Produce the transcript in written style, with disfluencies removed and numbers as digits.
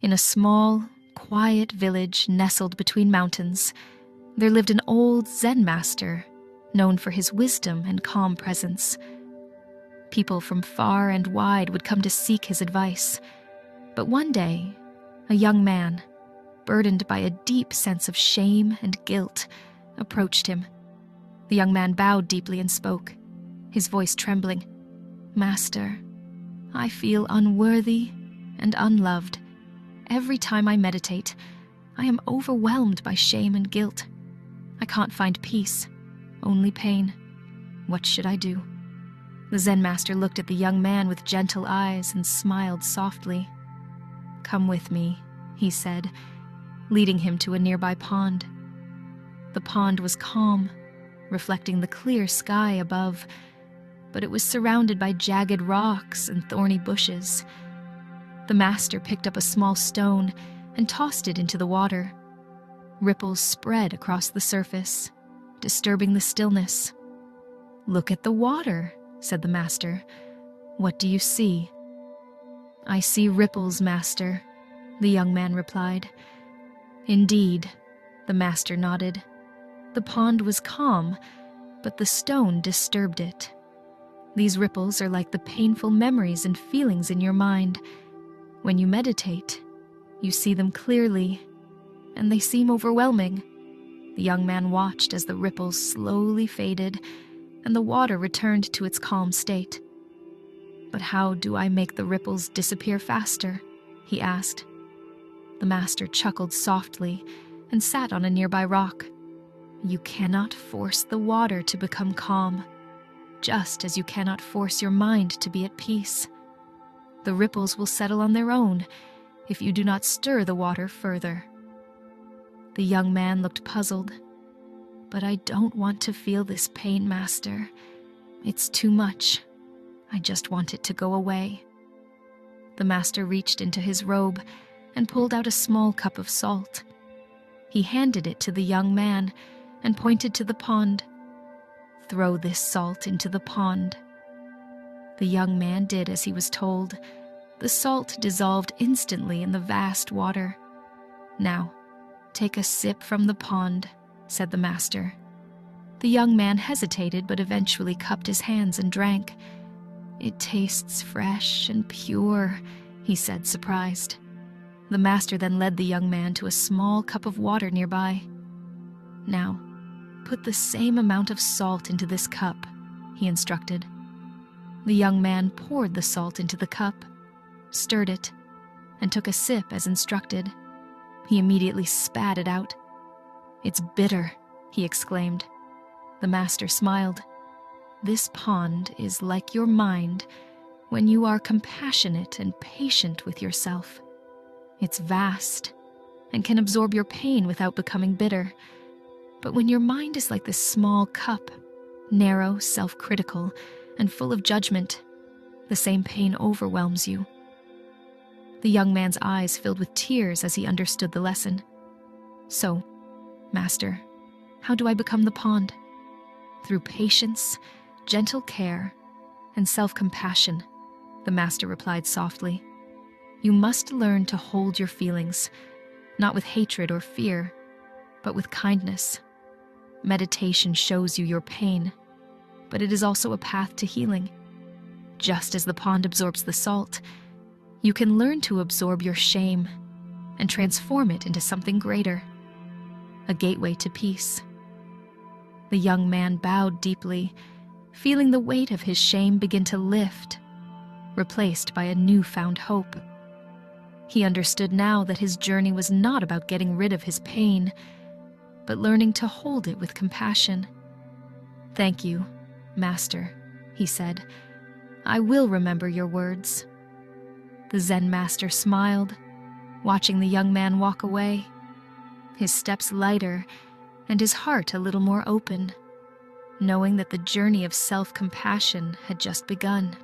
In a small, quiet village nestled between mountains, there lived an old Zen master known for his wisdom and calm presence. People from far and wide would come to seek his advice. But one day, a young man, burdened by a deep sense of shame and guilt, approached him. The young man bowed deeply and spoke, his voice trembling. "Master, I feel unworthy and unloved. Every time I meditate, I am overwhelmed by shame and guilt. I can't find peace, only pain. What should I do?" The Zen master looked at the young man with gentle eyes and smiled softly. "Come with me," he said, leading him to a nearby pond. The pond was calm, reflecting the clear sky above, but it was surrounded by jagged rocks and thorny bushes. The master picked up a small stone and tossed it into the water. Ripples spread across the surface, disturbing the stillness. "Look at the water," said the master. "What do you see?" "I see ripples, master," the young man replied. "Indeed," the master nodded. The pond was calm, but the stone disturbed it. These ripples are like the painful memories and feelings in your mind. When you meditate, you see them clearly, and they seem overwhelming." The young man watched as the ripples slowly faded and the water returned to its calm state. "But how do I make the ripples disappear faster?" he asked. The master chuckled softly and sat on a nearby rock. "You cannot force the water to become calm, just as you cannot force your mind to be at peace. The ripples will settle on their own if you do not stir the water further." The young man looked puzzled. "But I don't want to feel this pain, master. It's too much. I just want it to go away." The master reached into his robe and pulled out a small cup of salt. He handed it to the young man and pointed to the pond. "Throw this salt into the pond." The young man did as he was told. The salt dissolved instantly in the vast water. "Now, take a sip from the pond," said the master. The young man hesitated but eventually cupped his hands and drank. "It tastes fresh and pure," he said, surprised. The master then led the young man to a small cup of water nearby. "Now, put the same amount of salt into this cup," he instructed. The young man poured the salt into the cup, stirred it, and took a sip as instructed. He immediately spat it out. "It's bitter," he exclaimed. The master smiled. "This pond is like your mind when you are compassionate and patient with yourself. It's vast and can absorb your pain without becoming bitter. But when your mind is like this small cup, narrow, self-critical, and full of judgment, the same pain overwhelms you." The young man's eyes filled with tears as he understood the lesson. "So, master, how do I become the pond?" "Through patience, gentle care, and self-compassion," the master replied softly. "You must learn to hold your feelings, not with hatred or fear, but with kindness. Meditation shows you your pain, but it is also a path to healing. Just as the pond absorbs the salt, you can learn to absorb your shame and transform it into something greater, a gateway to peace." The young man bowed deeply, feeling the weight of his shame begin to lift, replaced by a newfound hope. He understood now that his journey was not about getting rid of his pain, but learning to hold it with compassion. "Thank you, master," he said. "I will remember your words." The Zen master smiled, watching the young man walk away, his steps lighter and his heart a little more open, knowing that the journey of self-compassion had just begun.